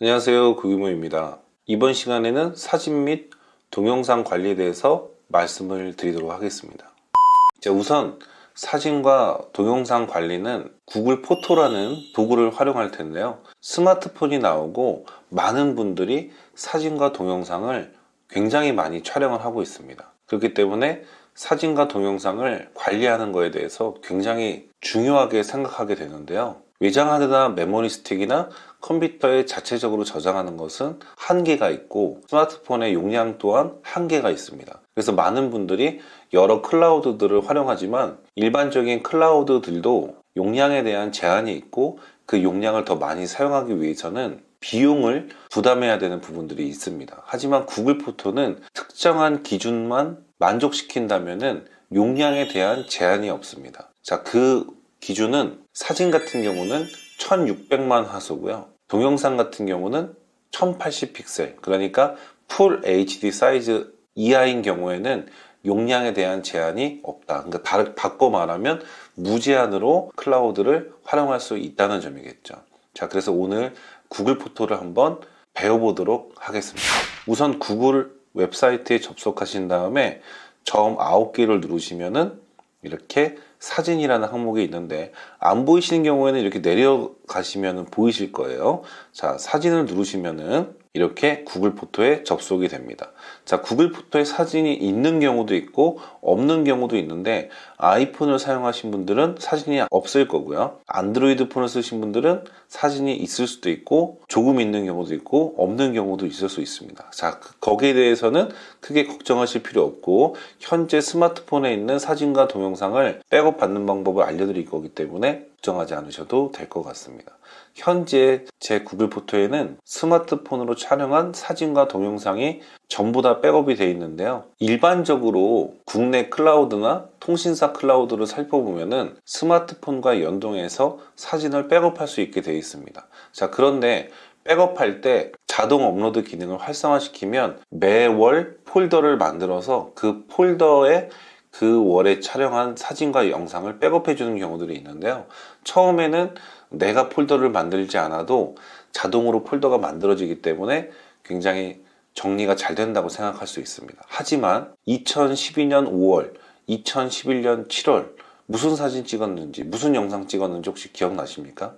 안녕하세요, 구기모입니다. 이번 시간에는 사진 및 동영상 관리에 대해서 말씀을 드리도록 하겠습니다. 자, 우선 사진과 동영상 관리는 구글 포토라는 도구를 활용할 텐데요. 스마트폰이 나오고 많은 분들이 사진과 동영상을 굉장히 많이 촬영을 하고 있습니다. 그렇기 때문에 사진과 동영상을 관리하는 것에 대해서 굉장히 중요하게 생각하게 되는데요. 외장하드나 메모리 스틱이나 컴퓨터에 자체적으로 저장하는 것은 한계가 있고 스마트폰의 용량 또한 한계가 있습니다. 그래서 많은 분들이 여러 클라우드들을 활용하지만 일반적인 클라우드들도 용량에 대한 제한이 있고 그 용량을 더 많이 사용하기 위해서는 비용을 부담해야 되는 부분들이 있습니다. 하지만 구글 포토는 특정한 기준만 만족시킨다면은 용량에 대한 제한이 없습니다. 자, 그 기준은 사진 같은 경우는 1600만 화소고요. 동영상 같은 경우는 1080 픽셀, 그러니까 풀 HD 사이즈 이하인 경우에는 용량에 대한 제한이 없다. 그러니까 바꿔 말하면 무제한으로 클라우드를 활용할 수 있다는 점이겠죠. 자, 그래서 오늘 구글 포토를 한번 배워보도록 하겠습니다. 우선 구글 웹사이트에 접속하신 다음에 처음 9개를 누르시면은 이렇게 사진이라는 항목이 있는데 안 보이시는 경우에는 이렇게 내려가시면 보이실 거예요. 자, 사진을 누르시면은 이렇게 구글 포토에 접속이 됩니다. 자, 구글 포토에 사진이 있는 경우도 있고 없는 경우도 있는데 아이폰을 사용하신 분들은 사진이 없을 거고요. 안드로이드 폰을 쓰신 분들은 사진이 있을 수도 있고 조금 있는 경우도 있고 없는 경우도 있을 수 있습니다. 자, 거기에 대해서는 크게 걱정하실 필요 없고 현재 스마트폰에 있는 사진과 동영상을 백업받는 방법을 알려드릴 거기 때문에 걱정하지 않으셔도 될 것 같습니다. 현재 제 구글 포토에는 스마트폰으로 촬영한 사진과 동영상이 전부 다 백업이 되어 있는데요. 일반적으로 국내 클라우드나 통신사 클라우드를 살펴보면은 스마트폰과 연동해서 사진을 백업할 수 있게 되어 있습니다. 자, 그런데 백업할 때 자동 업로드 기능을 활성화시키면 매월 폴더를 만들어서 그 폴더에 그 월에 촬영한 사진과 영상을 백업해 주는 경우들이 있는데요. 처음에는 내가 폴더를 만들지 않아도 자동으로 폴더가 만들어지기 때문에 굉장히 정리가 잘 된다고 생각할 수 있습니다. 하지만 2012년 5월, 2011년 7월 무슨 사진 찍었는지, 무슨 영상 찍었는지 혹시 기억나십니까?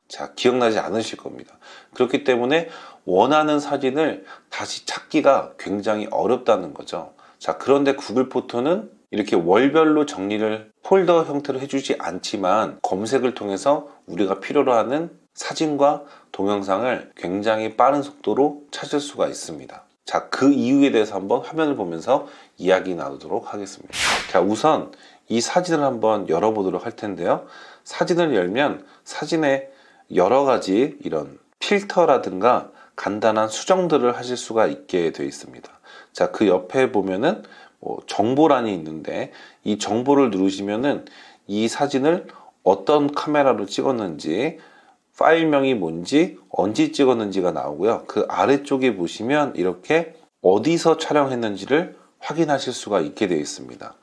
자, 기억나지 않으실 겁니다. 그렇기 때문에 원하는 사진을 다시 찾기가 굉장히 어렵다는 거죠. 자, 그런데 구글 포토는 이렇게 월별로 정리를 폴더 형태로 해주지 않지만 검색을 통해서 우리가 필요로 하는 사진과 동영상을 굉장히 빠른 속도로 찾을 수가 있습니다. 자, 그 이유에 대해서 한번 화면을 보면서 이야기 나누도록 하겠습니다. 자, 우선 이 사진을 한번 열어보도록 할 텐데요. 사진을 열면 사진에 여러 가지 이런 필터라든가 간단한 수정들을 하실 수가 있게 되어 있습니다. 자, 그 옆에 보면은 정보란이 있는데 이 정보를 누르시면은 이 사진을 어떤 카메라로 찍었는지, 파일명이 뭔지, 언제 찍었는지가 나오고요. 그 아래쪽에 보시면 이렇게 어디서 촬영했는지를 확인하실 수가 있게 되어 있습니다.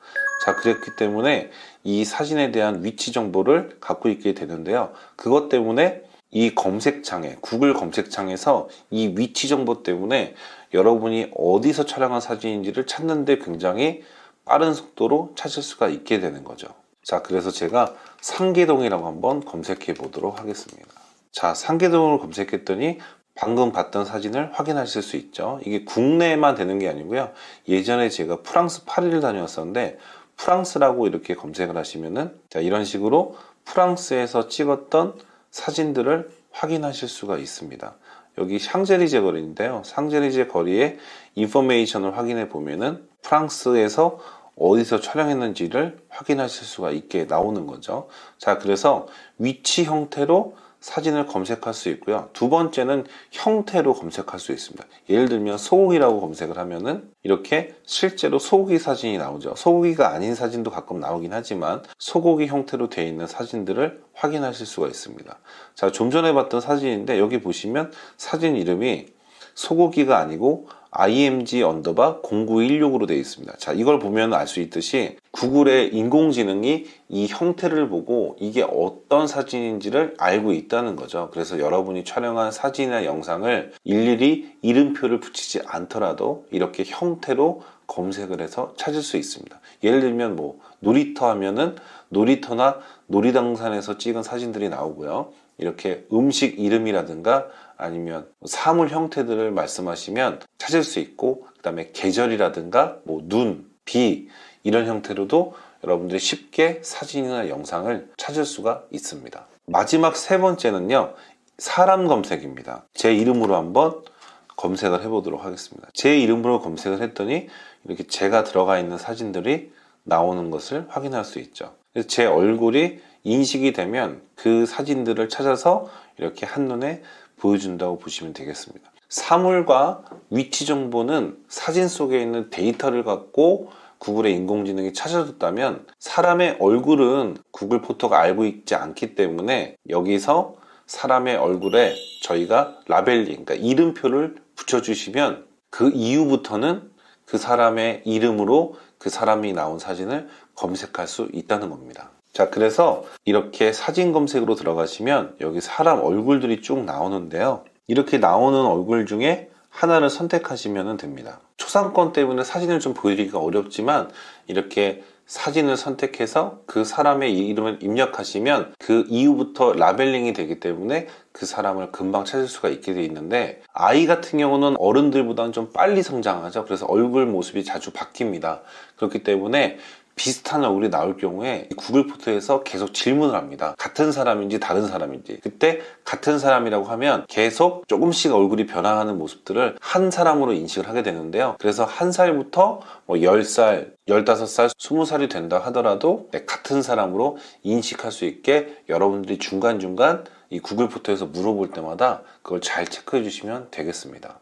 자, 그렇기 때문에 이 사진에 대한 위치 정보를 갖고 있게 되는데요. 그것 때문에 이 검색창에, 구글 검색창에서 이 위치 정보 때문에 여러분이 어디서 촬영한 사진인지를 찾는데 굉장히 빠른 속도로 찾을 수가 있게 되는 거죠. 자, 그래서 제가 상계동이라고 한번 검색해 보도록 하겠습니다. 자, 상계동으로 검색했더니 방금 봤던 사진을 확인하실 수 있죠. 이게 국내에만 되는 게 아니고요. 예전에 제가 프랑스 파리를 다녀왔었는데 프랑스라고 이렇게 검색을 하시면은 자, 이런 식으로 프랑스에서 찍었던 사진들을 확인하실 수가 있습니다. 여기 샹젤리제 거리인데요. 샹젤리제 거리의 인포메이션을 확인해 보면은 프랑스에서 어디서 촬영했는지를 확인하실 수가 있게 나오는 거죠. 자, 그래서 위치 형태로 사진을 검색할 수 있고요. 두 번째는 형태로 검색할 수 있습니다. 예를 들면 소고기라고 검색을 하면은 이렇게 실제로 소고기 사진이 나오죠. 소고기가 아닌 사진도 가끔 나오긴 하지만 소고기 형태로 되어 있는 사진들을 확인하실 수가 있습니다. 자, 좀 전에 봤던 사진인데 여기 보시면 사진 이름이 소고기가 아니고 img_0916으로 되어 있습니다. 자, 이걸 보면 알 수 있듯이 구글의 인공지능이 이 형태를 보고 이게 어떤 사진인지를 알고 있다는 거죠. 그래서 여러분이 촬영한 사진이나 영상을 일일이 이름표를 붙이지 않더라도 이렇게 형태로 검색을 해서 찾을 수 있습니다. 예를 들면 뭐 놀이터 하면은 놀이터나 놀이동산에서 찍은 사진들이 나오고요. 이렇게 음식 이름이라든가 아니면 사물 형태들을 말씀하시면 찾을 수 있고, 그 다음에 계절이라든가 뭐 눈, 비 이런 형태로도 여러분들이 쉽게 사진이나 영상을 찾을 수가 있습니다. 마지막 세 번째는요, 사람 검색입니다. 제 이름으로 한번 검색을 해보도록 하겠습니다. 제 이름으로 검색을 했더니 이렇게 제가 들어가 있는 사진들이 나오는 것을 확인할 수 있죠. 그래서 제 얼굴이 인식이 되면 그 사진들을 찾아서 이렇게 한눈에 보여준다고 보시면 되겠습니다. 사물과 위치 정보는 사진 속에 있는 데이터를 갖고 구글의 인공지능이 찾아줬다면, 사람의 얼굴은 구글 포토가 알고 있지 않기 때문에 여기서 사람의 얼굴에 저희가 라벨링, 그러니까 이름표를 붙여주시면 그 이후부터는 그 사람의 이름으로 그 사람이 나온 사진을 검색할 수 있다는 겁니다. 자, 그래서 이렇게 사진 검색으로 들어가시면 여기 사람 얼굴들이 쭉 나오는데요. 이렇게 나오는 얼굴 중에 하나를 선택하시면 됩니다. 초상권 때문에 사진을 좀 보여드리기가 어렵지만 이렇게 사진을 선택해서 그 사람의 이름을 입력하시면 그 이후부터 라벨링이 되기 때문에 그 사람을 금방 찾을 수가 있게 되어 있는데, 아이 같은 경우는 어른들보다는 좀 빨리 성장하죠. 그래서 얼굴 모습이 자주 바뀝니다. 그렇기 때문에 비슷한 얼굴이 나올 경우에 구글 포토에서 계속 질문을 합니다. 같은 사람인지 다른 사람인지. 그때 같은 사람이라고 하면 계속 조금씩 얼굴이 변화하는 모습들을 한 사람으로 인식을 하게 되는데요. 그래서 한 살부터 뭐 10살, 15살, 20살이 된다 하더라도 같은 사람으로 인식할 수 있게 여러분들이 중간중간 이 구글 포토에서 물어볼 때마다 그걸 잘 체크해 주시면 되겠습니다.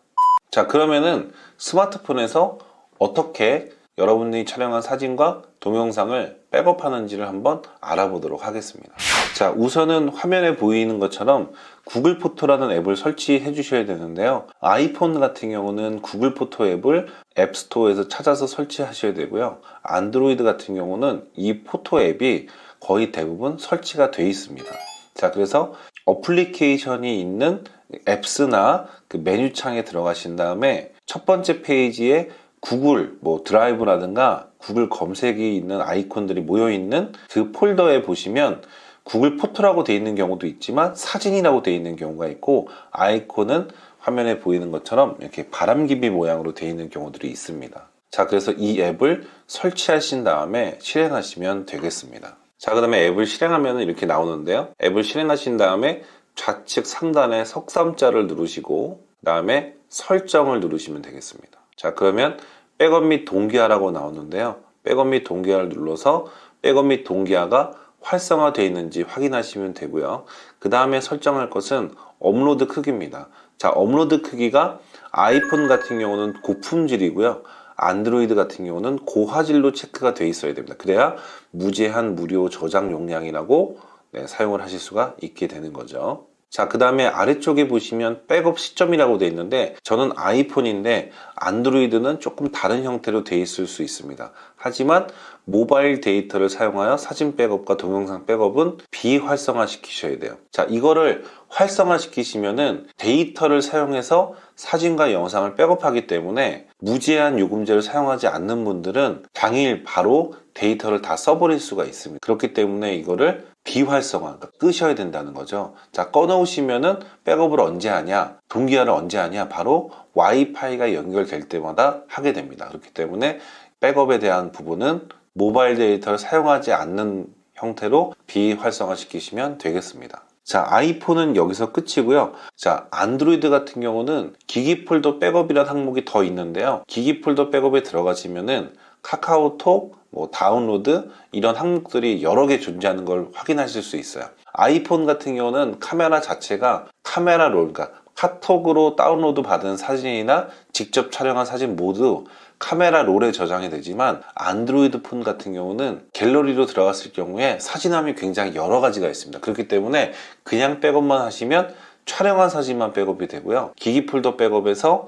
자, 그러면은 스마트폰에서 어떻게 여러분이 촬영한 사진과 동영상을 백업하는지를 한번 알아보도록 하겠습니다. 자, 우선은 화면에 보이는 것처럼 구글 포토라는 앱을 설치해 주셔야 되는데요. 아이폰 같은 경우는 구글 포토 앱을 앱스토어에서 찾아서 설치하셔야 되고요. 안드로이드 같은 경우는 이 포토 앱이 거의 대부분 설치가 되어 있습니다. 자, 그래서 어플리케이션이 있는 앱스나 그 메뉴창에 들어가신 다음에 첫 번째 페이지에 구글 뭐 드라이브라든가 구글 검색이 있는 아이콘들이 모여있는 그 폴더에 보시면 구글 포토라고 되어 있는 경우도 있지만 사진이라고 되어 있는 경우가 있고, 아이콘은 화면에 보이는 것처럼 이렇게 바람기비 모양으로 되어 있는 경우들이 있습니다. 자, 그래서 이 앱을 설치하신 다음에 실행하시면 되겠습니다. 자, 그 다음에 앱을 실행하면 이렇게 나오는데요. 앱을 실행하신 다음에 좌측 상단에 석삼자를 누르시고 그 다음에 설정을 누르시면 되겠습니다. 자, 그러면 백업 및 동기화라고 나오는데요. 백업 및 동기화를 눌러서 백업 및 동기화가 활성화되어 있는지 확인하시면 되고요. 그 다음에 설정할 것은 업로드 크기입니다. 자, 업로드 크기가 아이폰 같은 경우는 고품질이고요. 안드로이드 같은 경우는 고화질로 체크가 되어 있어야 됩니다. 그래야 무제한 무료 저장 용량이라고 사용을 하실 수가 있게 되는 거죠. 자, 그 다음에 아래쪽에 보시면 백업 시점이라고 되어 있는데, 저는 아이폰인데 안드로이드는 조금 다른 형태로 되어 있을 수 있습니다. 하지만 모바일 데이터를 사용하여 사진 백업과 동영상 백업은 비활성화 시키셔야 돼요. 자, 이거를 활성화 시키시면은 데이터를 사용해서 사진과 영상을 백업하기 때문에 무제한 요금제를 사용하지 않는 분들은 당일 바로 데이터를 다 써버릴 수가 있습니다. 그렇기 때문에 이거를 비활성화, 그러니까 끄셔야 된다는 거죠. 자, 꺼놓으시면은 백업을 언제 하냐, 동기화를 언제 하냐, 바로 와이파이가 연결될 때마다 하게 됩니다. 그렇기 때문에 백업에 대한 부분은 모바일 데이터를 사용하지 않는 형태로 비활성화 시키시면 되겠습니다. 자, 아이폰은 여기서 끝이고요. 자, 안드로이드 같은 경우는 기기 폴더 백업이라는 항목이 더 있는데요. 기기 폴더 백업에 들어가시면은 카카오톡, 뭐 다운로드 이런 항목들이 여러 개 존재하는 걸 확인하실 수 있어요. 아이폰 같은 경우는 카메라 자체가 카메라 롤, 그러니까 카톡으로 다운로드 받은 사진이나 직접 촬영한 사진 모두 카메라 롤에 저장이 되지만, 안드로이드 폰 같은 경우는 갤러리로 들어갔을 경우에 사진함이 굉장히 여러 가지가 있습니다. 그렇기 때문에 그냥 백업만 하시면 촬영한 사진만 백업이 되고요. 기기 폴더 백업에서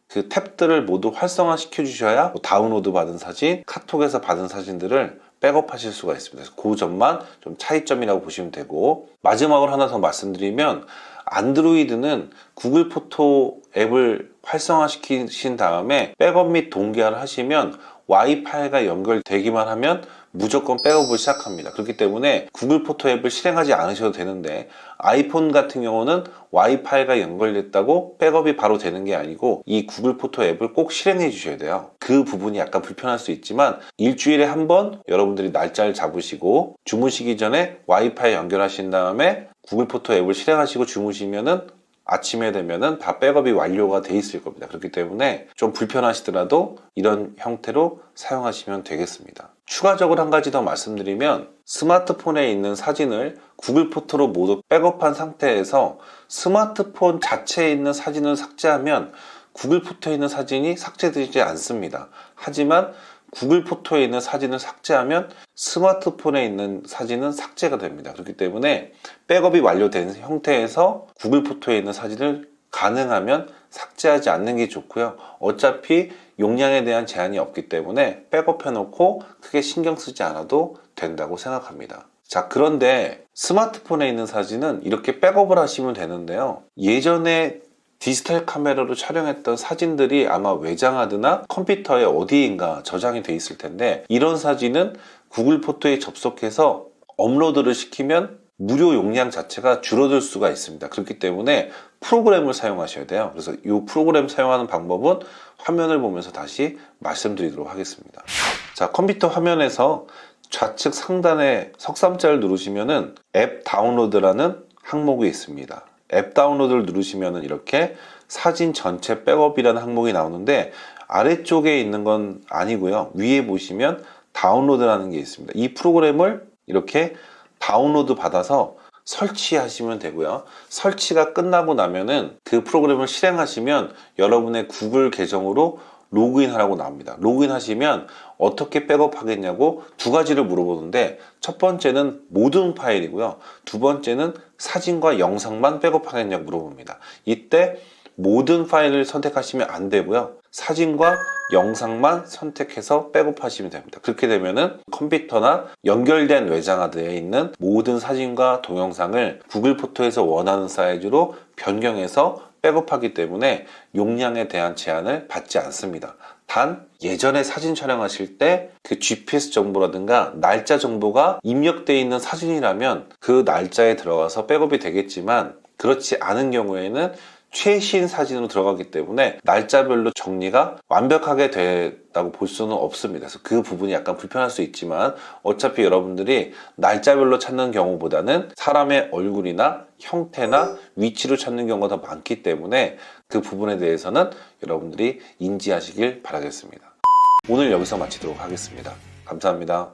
그 탭들을 모두 활성화시켜 주셔야 다운로드 받은 사진, 카톡에서 받은 사진들을 백업하실 수가 있습니다. 그래서 그 점만 좀 차이점이라고 보시면 되고, 마지막으로 하나 더 말씀드리면 안드로이드는 구글 포토 앱을 활성화시키신 다음에 백업 및 동기화를 하시면 와이파이가 연결되기만 하면 무조건 백업을 시작합니다. 그렇기 때문에 구글 포토 앱을 실행하지 않으셔도 되는데, 아이폰 같은 경우는 와이파이가 연결됐다고 백업이 바로 되는 게 아니고 이 구글 포토 앱을 꼭 실행해 주셔야 돼요. 그 부분이 약간 불편할 수 있지만 일주일에 한 번 여러분들이 날짜를 잡으시고 주무시기 전에 와이파이 연결하신 다음에 구글 포토 앱을 실행하시고 주무시면은 아침에 되면은 다 백업이 완료가 돼 있을 겁니다. 그렇기 때문에 좀 불편하시더라도 이런 형태로 사용하시면 되겠습니다. 추가적으로 한 가지 더 말씀드리면, 스마트폰에 있는 사진을 구글 포토로 모두 백업한 상태에서 스마트폰 자체에 있는 사진을 삭제하면 구글 포토에 있는 사진이 삭제되지 않습니다. 하지만 구글 포토에 있는 사진을 삭제하면 스마트폰에 있는 사진은 삭제가 됩니다. 그렇기 때문에 백업이 완료된 형태에서 구글 포토에 있는 사진을 가능하면 삭제하지 않는 게 좋고요. 어차피 용량에 대한 제한이 없기 때문에 백업해 놓고 크게 신경 쓰지 않아도 된다고 생각합니다. 자, 그런데 스마트폰에 있는 사진은 이렇게 백업을 하시면 되는데요. 예전에 디지털 카메라로 촬영했던 사진들이 아마 외장하드나 컴퓨터에 어디인가 저장이 돼 있을 텐데, 이런 사진은 구글 포토에 접속해서 업로드를 시키면 무료 용량 자체가 줄어들 수가 있습니다. 그렇기 때문에 프로그램을 사용하셔야 돼요. 그래서 이 프로그램 사용하는 방법은 화면을 보면서 다시 말씀드리도록 하겠습니다. 자, 컴퓨터 화면에서 좌측 상단에 석삼자를 누르시면은 앱 다운로드라는 항목이 있습니다. 앱 다운로드를 누르시면은 이렇게 사진 전체 백업이라는 항목이 나오는데, 아래쪽에 있는 건 아니고요. 위에 보시면 다운로드라는 게 있습니다. 이 프로그램을 이렇게 다운로드 받아서 설치하시면 되고요. 설치가 끝나고 나면은 그 프로그램을 실행하시면 여러분의 구글 계정으로 로그인 하라고 나옵니다. 로그인 하시면 어떻게 백업하겠냐고 두 가지를 물어보는데, 첫 번째는 모든 파일이고요. 두 번째는 사진과 영상만 백업하겠냐고 물어봅니다. 이때 모든 파일을 선택하시면 안 되고요. 사진과 영상만 선택해서 백업하시면 됩니다. 그렇게 되면은 컴퓨터나 연결된 외장하드에 있는 모든 사진과 동영상을 구글 포토에서 원하는 사이즈로 변경해서 백업하기 때문에 용량에 대한 제한을 받지 않습니다. 단 예전에 사진 촬영하실 때 그 GPS 정보라든가 날짜 정보가 입력되어 있는 사진이라면 그 날짜에 들어가서 백업이 되겠지만, 그렇지 않은 경우에는 최신 사진으로 들어가기 때문에 날짜별로 정리가 완벽하게 됐다고 볼 수는 없습니다. 그래서 그 부분이 약간 불편할 수 있지만, 어차피 여러분들이 날짜별로 찾는 경우보다는 사람의 얼굴이나 형태나 위치로 찾는 경우가 더 많기 때문에 그 부분에 대해서는 여러분들이 인지하시길 바라겠습니다. 오늘 여기서 마치도록 하겠습니다. 감사합니다.